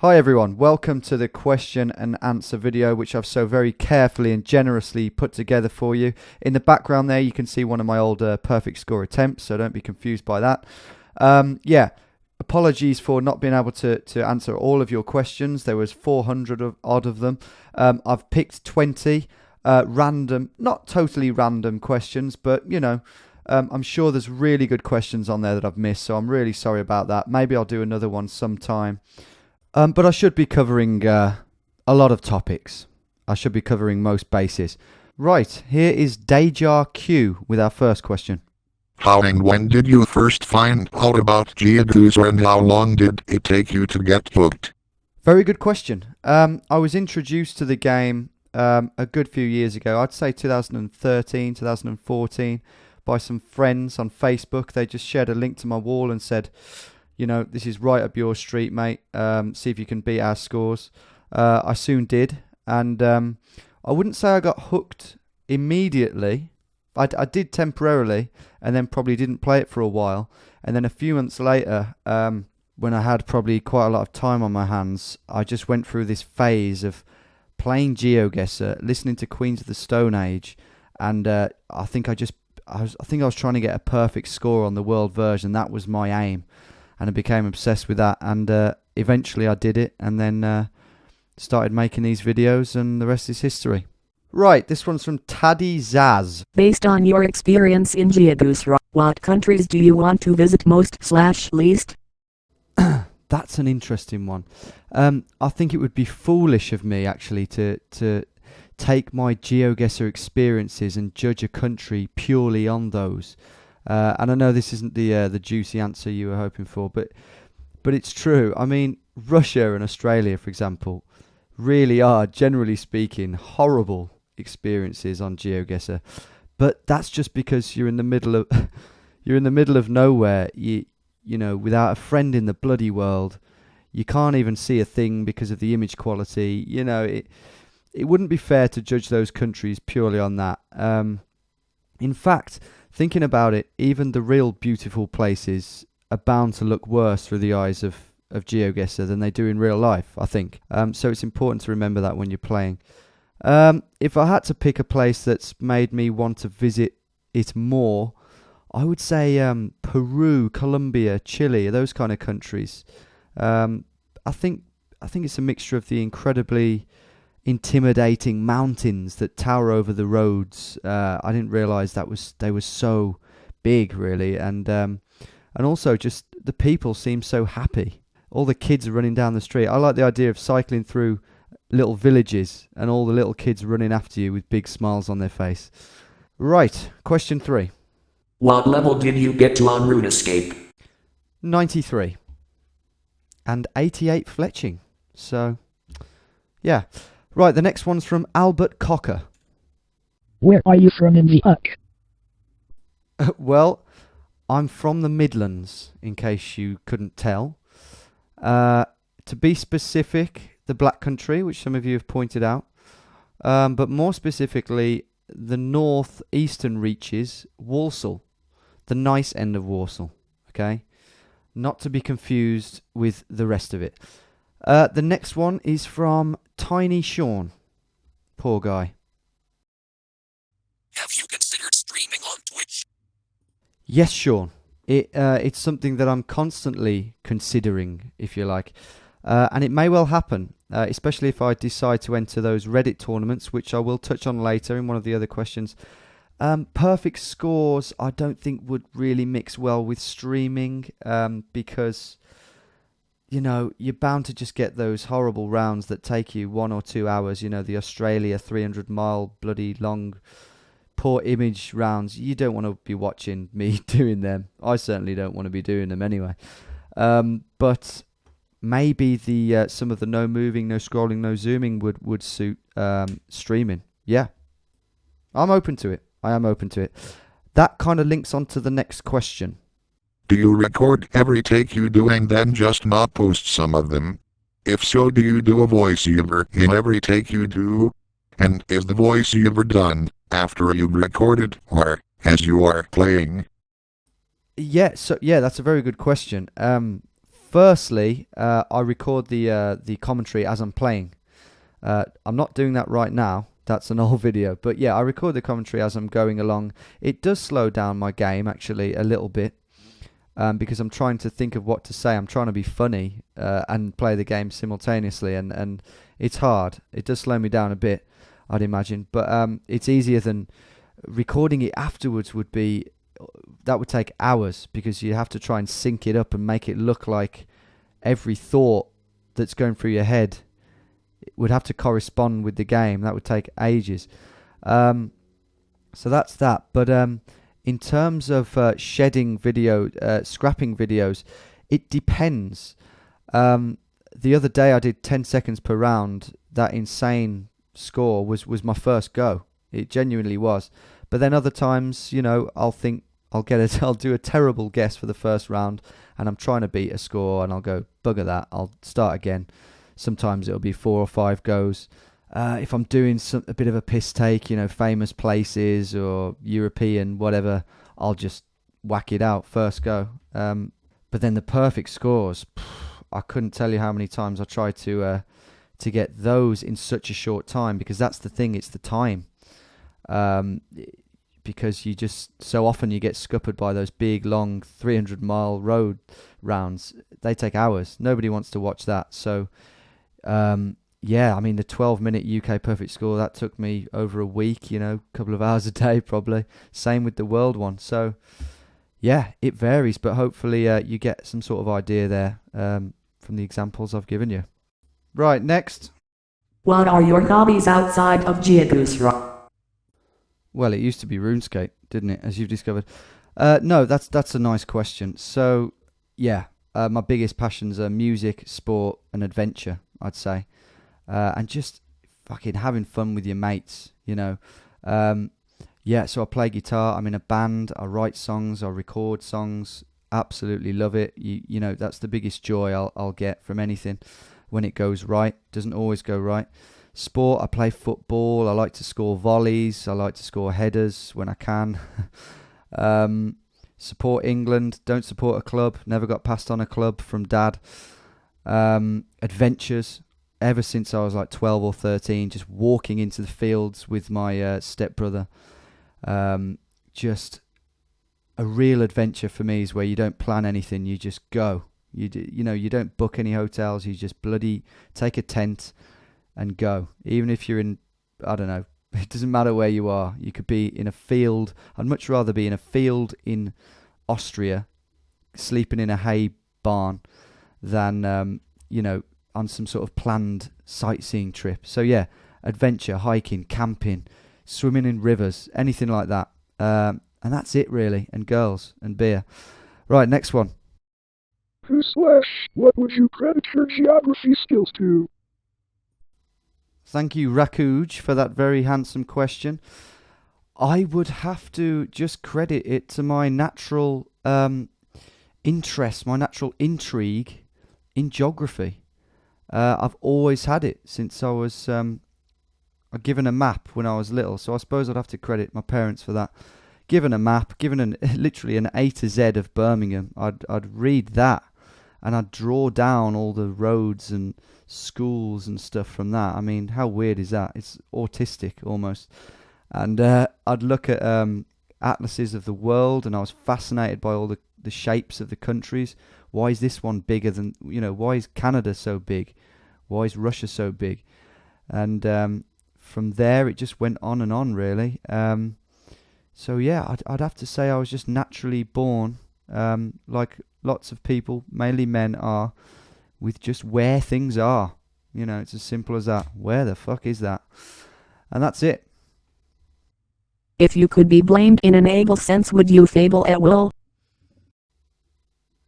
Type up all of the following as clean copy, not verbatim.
Hi everyone, welcome to the question and answer video which I've so very carefully and generously put together for you. In the background there you can see one of my old perfect score attempts, so don't be confused by that. Apologies for not being able to answer all of your questions. There was 400 odd of them. I've picked 20 random, not totally random questions, but I'm sure there's really good questions on there that I've missed, so I'm really sorry about that. Maybe I'll do another one sometime. But I should be covering a lot of topics. I should be covering most bases. Right, here is Dejar Q with our first question. How and when did you first find out about Geoguessr and how long did it take you to get hooked? Very good question. I was introduced to the game a good few years ago. I'd say 2013, 2014, by some friends on Facebook. They just shared a link to my wall and said, this is right up your street, mate. See if you can beat our scores. I soon did. And I wouldn't say I got hooked immediately. I did temporarily and then probably didn't play it for a while. And then a few months later, when I had probably quite a lot of time on my hands, I just went through this phase of playing Geoguessr, listening to Queens of the Stone Age. And I think I was trying to get a perfect score on the world version. That was my aim. And I became obsessed with that, and eventually I did it, and then started making these videos, and the rest is history. Right, this one's from Taddy Zaz. Based on your experience in Geoguessr, what countries do you want to visit most/least? That's an interesting one. I think it would be foolish of me, actually, to take my Geoguessr experiences and judge a country purely on those. And I know this isn't the juicy answer you were hoping for, but it's true. I mean, Russia and Australia, for example, really are, generally speaking, horrible experiences on Geoguessr. But that's just because you're in the middle of nowhere. You without a friend in the bloody world, you can't even see a thing because of the image quality. It wouldn't be fair to judge those countries purely on that. In fact, thinking about it, even the real beautiful places are bound to look worse through the eyes of Geoguessr than they do in real life, I think. So it's important to remember that when you're playing. If I had to pick a place that's made me want to visit it more, I would say Peru, Colombia, Chile, those kind of countries. I think it's a mixture of the incredibly intimidating mountains that tower over the roads. I didn't realise they were so big, really, and also just the people seem so happy. All the kids are running down the street. I like the idea of cycling through little villages and all the little kids running after you with big smiles on their face. Right, question 3. What level did you get to on RuneScape? 93 and 88 fletching. So, yeah. Right, the next one's from Albert Cocker. Where are you from in the UK? Well, I'm from the Midlands, in case you couldn't tell. To be specific, the Black Country, which some of you have pointed out. But more specifically, the north-eastern reaches, Walsall. The nice end of Walsall, okay? Not to be confused with the rest of it. The next one is from Tiny Sean. Poor guy. Have you considered streaming on Twitch? Yes, Sean. It's something that I'm constantly considering, if you like. And it may well happen, especially if I decide to enter those Reddit tournaments, which I will touch on later in one of the other questions. Perfect scores, I don't think would really mix well with streaming, because you're bound to just get those horrible rounds that take you 1 or 2 hours. The Australia 300-mile bloody long, poor image rounds. You don't want to be watching me doing them. I certainly don't want to be doing them anyway. But maybe some of the no moving, no scrolling, no zooming would suit streaming. Yeah, I'm open to it. I am open to it. That kind of links on to the next question. Do you record every take you do and then just not post some of them? If so, do you do a voiceover in every take you do? And is the voiceover done after you've recorded or as you are playing? Yeah, that's a very good question. Firstly, I record the commentary as I'm playing. I'm not doing that right now. That's an old video. But yeah, I record the commentary as I'm going along. It does slow down my game, actually, a little bit. Because I'm trying to think of what to say. I'm trying to be funny and play the game simultaneously. And it's hard. It does slow me down a bit, I'd imagine. But it's easier than recording it afterwards would be. That would take hours because you have to try and sync it up and make it look like every thought that's going through your head would have to correspond with the game. That would take ages. So that's that. But in terms of shedding video, scrapping videos, it depends. The other day I did 10 seconds per round. That insane score was my first go. It genuinely was. But then other times, I'll think I'll do a terrible guess for the first round, and I'm trying to beat a score, and I'll go, bugger that, I'll start again. Sometimes it'll be 4 or 5 goes. If I'm doing a bit of a piss take, famous places or European, whatever, I'll just whack it out first go. But then the perfect scores, I couldn't tell you how many times I tried to get those in such a short time, because that's the thing, it's the time. Because you just, so often you get scuppered by those big, long 300-mile road rounds. They take hours. Nobody wants to watch that. So, yeah, I mean, the 12-minute UK perfect score, that took me over a week, a couple of hours a day probably. Same with the world one. So, yeah, it varies, but hopefully you get some sort of idea there from the examples I've given you. Right, next. What are your hobbies outside of Geoguessr? Well, it used to be RuneScape, didn't it, as you've discovered? No, that's a nice question. So, yeah, my biggest passions are music, sport, and adventure, I'd say. And just fucking having fun with your mates, Yeah, so I play guitar, I'm in a band, I write songs, I record songs, absolutely love it. That's the biggest joy I'll get from anything when it goes right. Doesn't always go right. Sport, I play football, I like to score volleys, I like to score headers when I can. Support England, don't support a club, never got passed on a club from dad. Adventures, ever since I was like 12 or 13, just walking into the fields with my stepbrother. Just a real adventure for me is where you don't plan anything, you just go. You don't book any hotels, you just bloody take a tent and go. Even if you're in, I don't know, it doesn't matter where you are. You could be in a field. I'd much rather be in a field in Austria, sleeping in a hay barn, than, on some sort of planned sightseeing trip. So yeah, adventure, hiking, camping, swimming in rivers, anything like that. And that's it really, and girls, and beer. Right, next one. What would you credit your geography skills to? Thank you, Rakuj, for that very handsome question. I would have to just credit it to my natural interest, my natural intrigue in geography. I've always had it since I was given a map when I was little, so I suppose I'd have to credit my parents for that. Given a map, given literally an A to Z of Birmingham, I'd read that, and I'd draw down all the roads and schools and stuff from that. I mean, how weird is that? It's autistic almost. And I'd look at atlases of the world, and I was fascinated by all the shapes of the countries. Why is this one bigger than, why is Canada so big? Why is Russia so big? And from there, it just went on and on, really. So yeah, I'd have to say I was just naturally born, like lots of people, mainly men, are, with just where things are. It's as simple as that. Where the fuck is that? And that's it. If you could be blamed in an able sense, would you fable at will?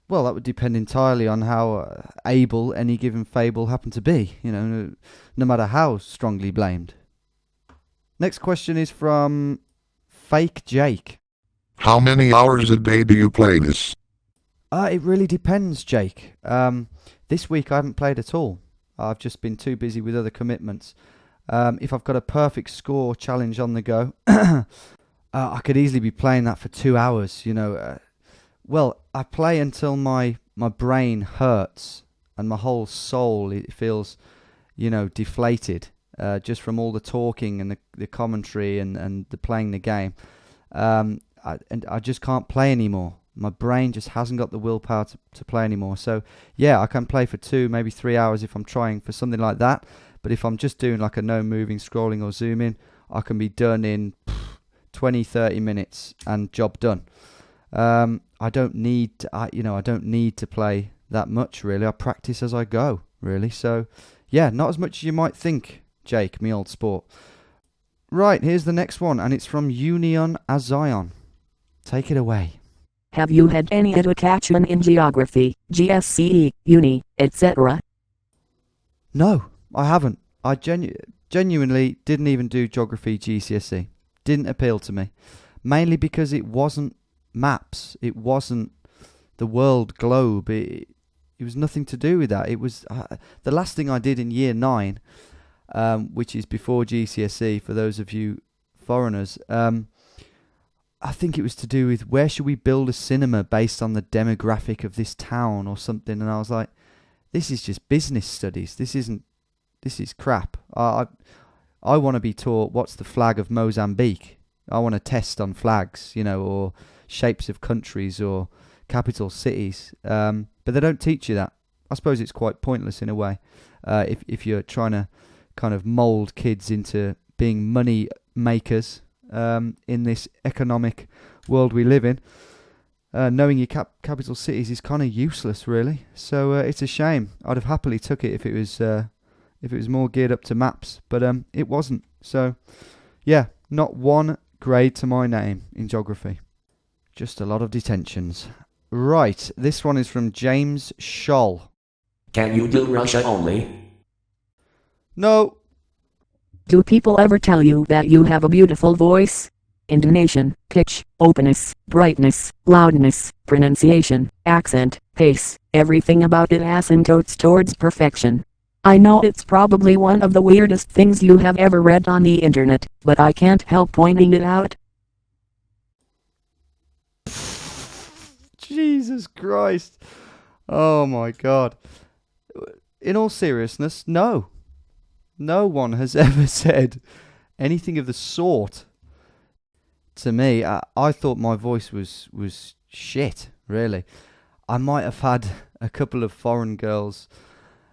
Well, that would depend entirely on how able any given fable happened to be, no matter how strongly blamed. Next question is from Fake Jake. How many hours a day do you play this? It really depends, Jake. This week I haven't played at all. I've just been too busy with other commitments. If I've got a perfect score challenge on the go, I could easily be playing that for 2 hours, Well, I play until my my brain hurts and my whole soul, it feels, deflated just from all the talking and the commentary and the playing the game. I just can't play anymore. My brain just hasn't got the willpower to play anymore. So, yeah, I can play for 2, maybe 3 hours if I'm trying for something like that. But if I'm just doing like a no moving, scrolling or zooming, I can be done in 20, 30 minutes and job done. I don't need to, I don't need to play that much really. I practice as I go really. So, yeah, not as much as you might think, Jake, me old sport. Right, here's the next one, and it's from Union Azion. Take it away. Have you had any education in geography, GCSE, uni, etc.? No, I haven't. I genuinely didn't even do geography GCSE. Didn't appeal to me. Mainly because it wasn't maps. It wasn't the world globe. It was nothing to do with that. It was the last thing I did in year 9, which is before GCSE for those of you foreigners. I think it was to do with where should we build a cinema based on the demographic of this town or something. And I was like, this is just business studies. This is crap. I want to be taught what's the flag of Mozambique. I want to test on flags, or shapes of countries or capital cities. But they don't teach you that. I suppose it's quite pointless in a way. If you're trying to kind of mold kids into being money makers in this economic world we live in, knowing your capital cities is kind of useless, really. So it's a shame. I'd have happily took it if it was more geared up to maps, but it wasn't. So yeah, not one grade to my name in geography. Just a lot of detentions. Right, this one is from James Scholl. Can you do Russia only? No. Do people ever tell you that you have a beautiful voice? Intonation, pitch, openness, brightness, loudness, pronunciation, accent, pace, everything about it asymptotes towards perfection. I know it's probably one of the weirdest things you have ever read on the internet, but I can't help pointing it out. Jesus Christ. Oh my God. In all seriousness, no. No one has ever said anything of the sort to me. I thought my voice was shit, really. I might have had a couple of foreign girls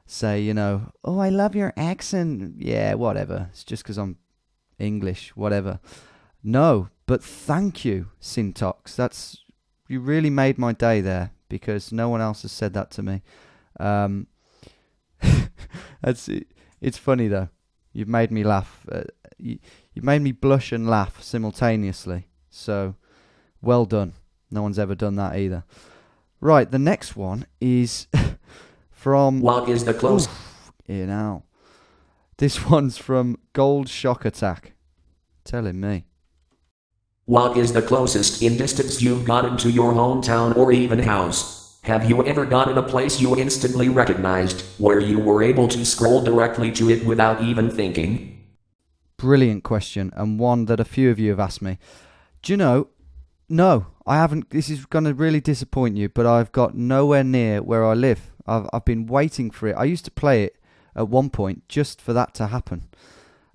say, oh, I love your accent. Yeah, whatever. It's just because I'm English, whatever. No, but thank you, Syntox. You really made my day there, because no one else has said that to me. It's funny though. You've made me laugh. You've made me blush and laugh simultaneously. So, well done. No one's ever done that either. Right, the next one is from... What is the close? Now. This one's from Gold Shock Attack. Telling me. What is the closest in distance you've gotten to your hometown or even house? Have you ever gotten a place you instantly recognized, where you were able to scroll directly to it without even thinking? Brilliant question, and one that a few of you have asked me. Do you know, no, I haven't. This is going to really disappoint you, but I've got nowhere near where I live. I've been waiting for it. I used to play it at one point just for that to happen.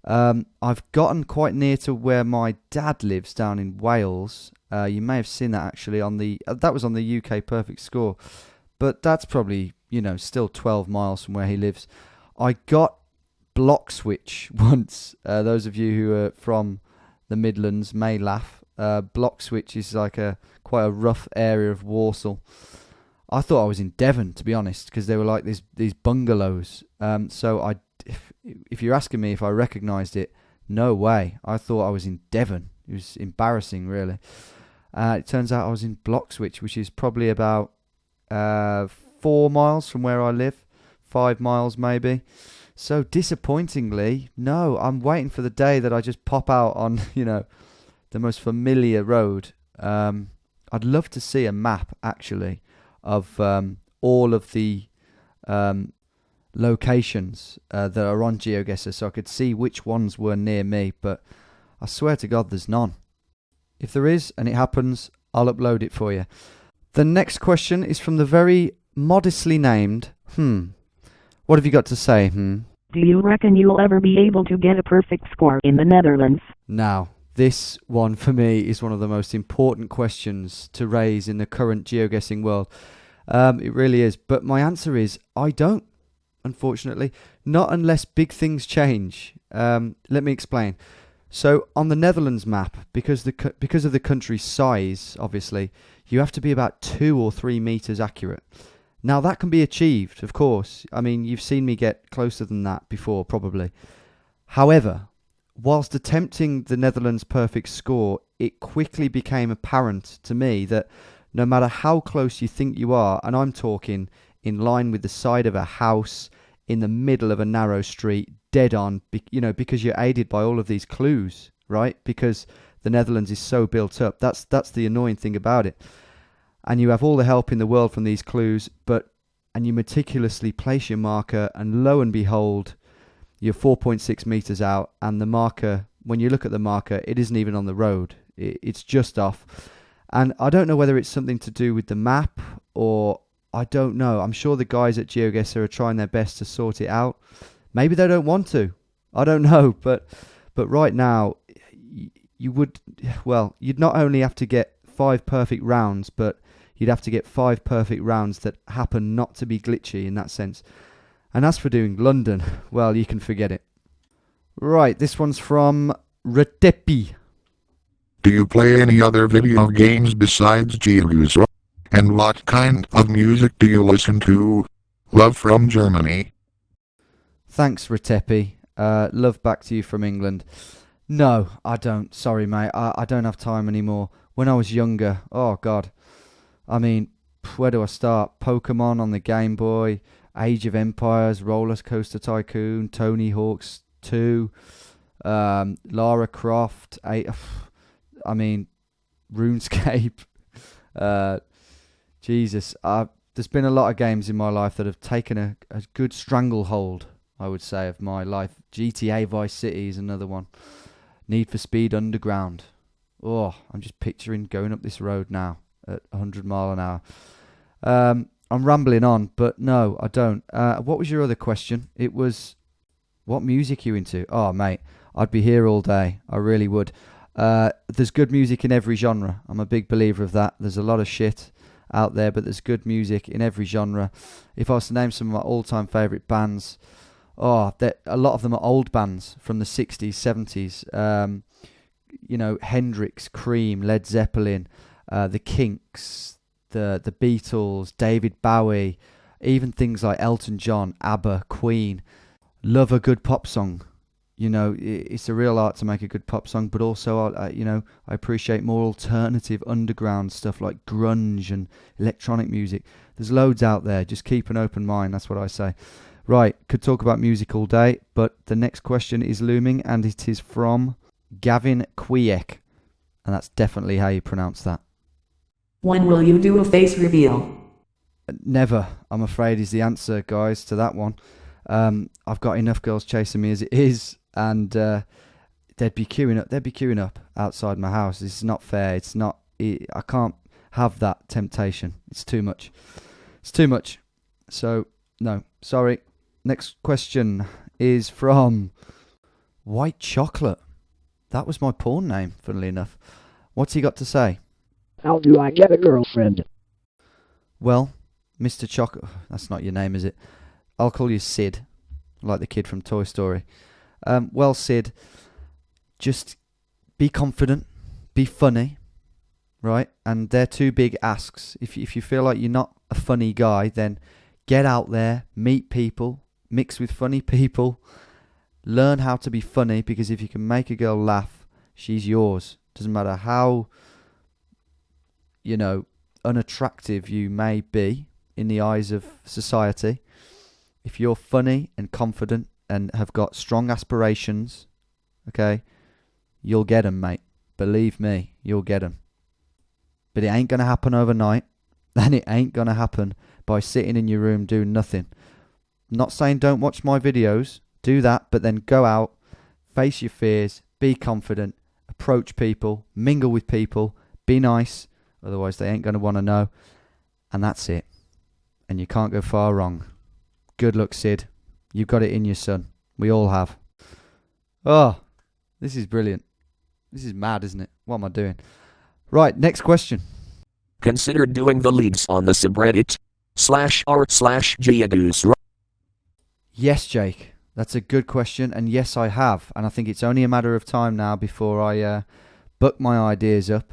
I've gotten quite near to where my dad lives down in Wales. You may have seen that actually on that was on the UK Perfect Score, but that's probably, still 12 miles from where he lives. I got block switch once. Those of you who are from the Midlands may laugh. Block switch is like quite a rough area of Walsall. I thought I was in Devon, to be honest, because they were like these bungalows. So if you're asking me if I recognised it, no way. I thought I was in Devon. It was embarrassing, really. It turns out I was in Bloxwich, which is probably about 4 miles from where I live. 5 miles, maybe. So, disappointingly, no. I'm waiting for the day that I just pop out on, the most familiar road. I'd love to see a map, actually, of all of the locations that are on Geoguessr, so I could see which ones were near me, but I swear to God there's none. If there is, and it happens, I'll upload it for you. The next question is from the very Modestly named. What have you got to say? Do you reckon you'll ever be able to get a perfect score in the Netherlands? Now, this one for me is one of the most important questions to raise in the current geoguessing world. It really is. But my answer is I don't, unfortunately. Not unless big things change. Let me explain. So on the Netherlands map, because of the country's size, obviously, you have to be about 2 or 3 meters accurate. Now that can be achieved, of course. I mean, you've seen me get closer than that before, probably. However, whilst attempting the Netherlands' perfect score, it quickly became apparent to me that no matter how close you think you are, and I'm talking in line with the side of a house, in the middle of a narrow street, dead on, because you're aided by all of these clues, right? Because the Netherlands is so built up. That's the annoying thing about it. And you have all the help in the world from these clues, and you meticulously place your marker, and lo and behold, you're 4.6 meters out, and the marker, when you look at the marker, it isn't even on the road. It's just off. And I don't know whether it's something to do with the map, or I don't know. I'm sure the guys at Geoguessr are trying their best to sort it out. Maybe they don't want to. I don't know. But right now, you'd not only have to get 5 perfect rounds, but you'd have to get 5 perfect rounds that happen not to be glitchy in that sense. And as for doing London, well, you can forget it. Right, this one's from Retepi. Do you play any other video games besides Geoguessr? And what kind of music do you listen to? Love from Germany. Thanks, Retepi. Love back to you from England. No, I don't. Sorry, mate. I don't have time anymore. When I was younger, oh, God. I mean, where do I start? Pokemon on the Game Boy, Age of Empires, Roller Coaster Tycoon, Tony Hawk's 2, Lara Croft, RuneScape. Jesus, there's been a lot of games in my life that have taken a good stranglehold, I would say, of my life. GTA Vice City is another one. Need for Speed Underground. Oh, I'm just picturing going up this road now at 100 mile an hour. I'm rambling on, but no, I don't. What was your other question? It was, what music are you into? Oh, mate, I'd be here all day. I really would. There's good music in every genre. I'm a big believer of that. There's a lot of shit out there, but there's good music in every genre. If I was to name some of my all-time favourite bands, a lot of them are old bands from the 60s, 70s. Hendrix, Cream, Led Zeppelin, the Kinks, the Beatles, David Bowie, even things like Elton John, ABBA, Queen. Love a good pop song. It's a real art to make a good pop song, but also, I appreciate more alternative underground stuff like grunge and electronic music. There's loads out there. Just keep an open mind. That's what I say. Right, could talk about music all day, but the next question is looming, and it is from Gavin Kwiek, and that's definitely how you pronounce that. When will you do a face reveal? Never, I'm afraid, is the answer, guys, to that one. I've got enough girls chasing me as it is, and they'd be queuing up outside my house. It's not fair. I can't have that temptation. It's too much. So no, sorry. Next question is from White Chocolate. That was my porn name, funnily enough. What's he got to say? How do I get a girlfriend? Well, Mr. Chocolate, that's not your name, is it? I'll call you Sid, like the kid from Toy Story. Well, Sid, just be confident, be funny, right? And they're 2 big asks. If you feel like you're not a funny guy, then get out there, meet people, mix with funny people, learn how to be funny, because if you can make a girl laugh, she's yours. Doesn't matter how, unattractive you may be in the eyes of society. If you're funny and confident and have got strong aspirations, okay, you'll get 'em, mate. Believe me, you'll get 'em. But it ain't going to happen overnight, and it ain't going to happen by sitting in your room doing nothing. I'm not saying don't watch my videos, do that, but then go out, face your fears, be confident, approach people, mingle with people, be nice, otherwise they ain't going to want to know, and that's it. and you can't go far wrong. Good luck, Sid. You've got it in you, son. We all have. Oh, this is brilliant. This is mad, isn't it? What am I doing? Right, next question. Consider doing the leads on the subreddit /r/Geoguessr. Yes, Jake. That's a good question, and yes, I have. And I think it's only a matter of time now before I book my ideas up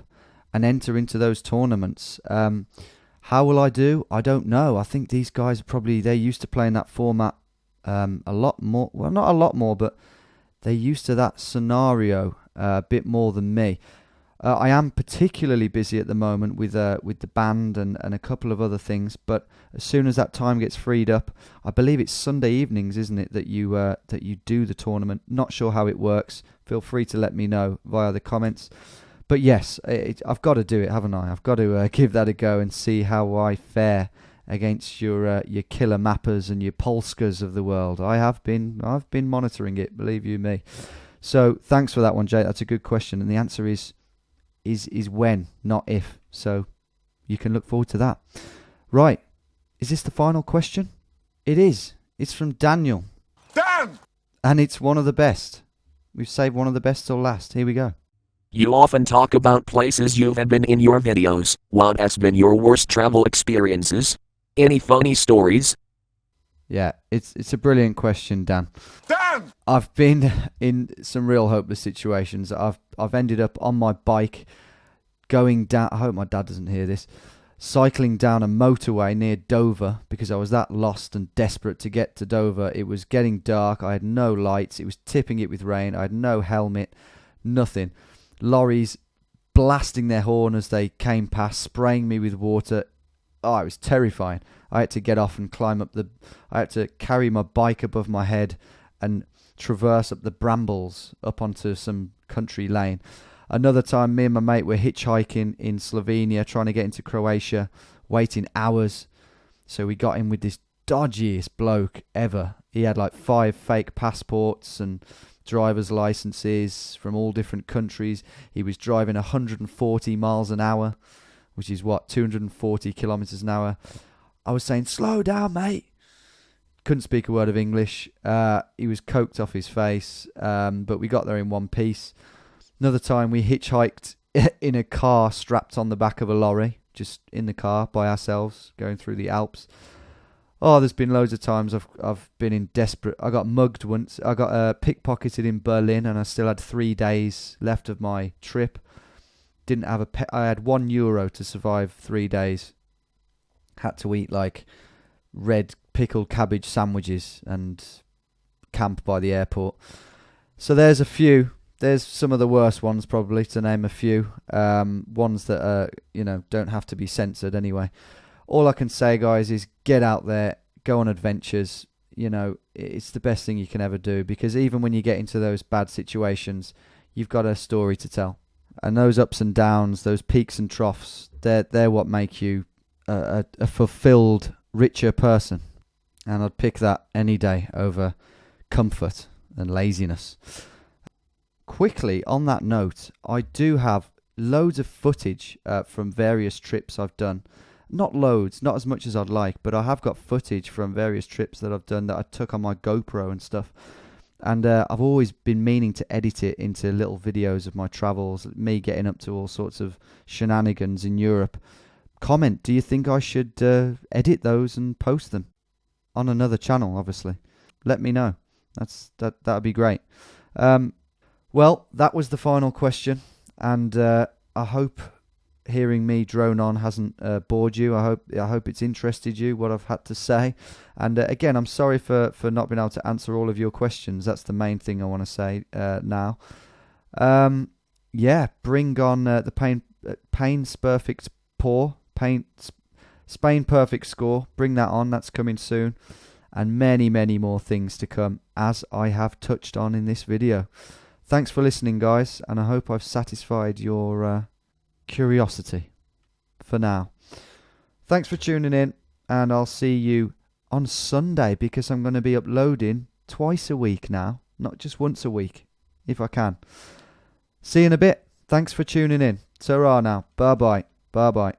and enter into those tournaments. How will I do? I don't know. I think these guys they're used to playing that format a lot more. Well, not a lot more, but they're used to that scenario a bit more than me. I am particularly busy at the moment with the band and a couple of other things. But as soon as that time gets freed up, I believe it's Sunday evenings, isn't it, that you do the tournament? Not sure how it works. Feel free to let me know via the comments. But yes, I've got to do it, haven't I? I've got to give that a go and see how I fare against your killer mappers and your Polskas of the world. I've been monitoring it, believe you me. So thanks for that one, Jake. That's a good question, and the answer is when, not if. So you can look forward to that. Right, is this the final question? It is. It's from Daniel. Dan! And it's one of the best. We've saved one of the best till last. Here we go. You often talk about places you've been in your videos. What has been your worst travel experiences? Any funny stories? Yeah, it's a brilliant question, Dan. Dan! I've been in some real hopeless situations. I've ended up on my bike going down. I hope my dad doesn't hear this. Cycling down a motorway near Dover because I was that lost and desperate to get to Dover. It was getting dark. I had no lights. It was tipping it with rain. I had no helmet, nothing. Lorries blasting their horn as they came past, spraying me with water. Oh, it was terrifying. I had to get off and I had to carry my bike above my head and traverse up the brambles up onto some country lane. Another time, me and my mate were hitchhiking in Slovenia, trying to get into Croatia, waiting hours. So we got in with this dodgiest bloke ever. He had like 5 fake passports and driver's licenses from all different countries. He was driving 140 miles an hour, which is 240 kilometers an hour. I was saying, slow down, mate. Couldn't speak a word of English. He was coked off his face, but we got there in one piece. Another time we hitchhiked in a car strapped on the back of a lorry, just in the car by ourselves, going through the Alps. Oh, there's been loads of times I've been in desperate. I got mugged once. I got pickpocketed in Berlin, and I still had 3 days left of my trip. Didn't have I had €1 to survive 3 days. Had to eat like red pickled cabbage sandwiches and camp by the airport. So there's a few. There's some of the worst ones, probably, to name a few. Ones that are, don't have to be censored anyway. All I can say, guys, is get out there, go on adventures. It's the best thing you can ever do, because even when you get into those bad situations, you've got a story to tell. And those ups and downs, those peaks and troughs, they're what make you a fulfilled, richer person. And I'd pick that any day over comfort and laziness. Quickly, on that note, I do have loads of footage from various trips I've done. Not loads, not as much as I'd like, but I have got footage from various trips that I've done that I took on my GoPro and stuff. And I've always been meaning to edit it into little videos of my travels, me getting up to all sorts of shenanigans in Europe. Comment, do you think I should edit those and post them on another channel, obviously? Let me know. That'd be great. Well, that was the final question, and I hope hearing me drone on hasn't bored you. I hope it's interested you, what I've had to say. And again, I'm sorry for not being able to answer all of your questions. That's the main thing I want to say now. Bring on the Pain's Perfect Spain Perfect Score. Bring that on. That's coming soon. And many, many more things to come, as I have touched on in this video. Thanks for listening, guys, and I hope I've satisfied your curiosity for now. Thanks for tuning in, and I'll see you on Sunday, because I'm going to be uploading twice a week now, not just once a week, if I can. See you in a bit. Thanks for tuning in. Ta-ra now. Bye-bye. Bye-bye.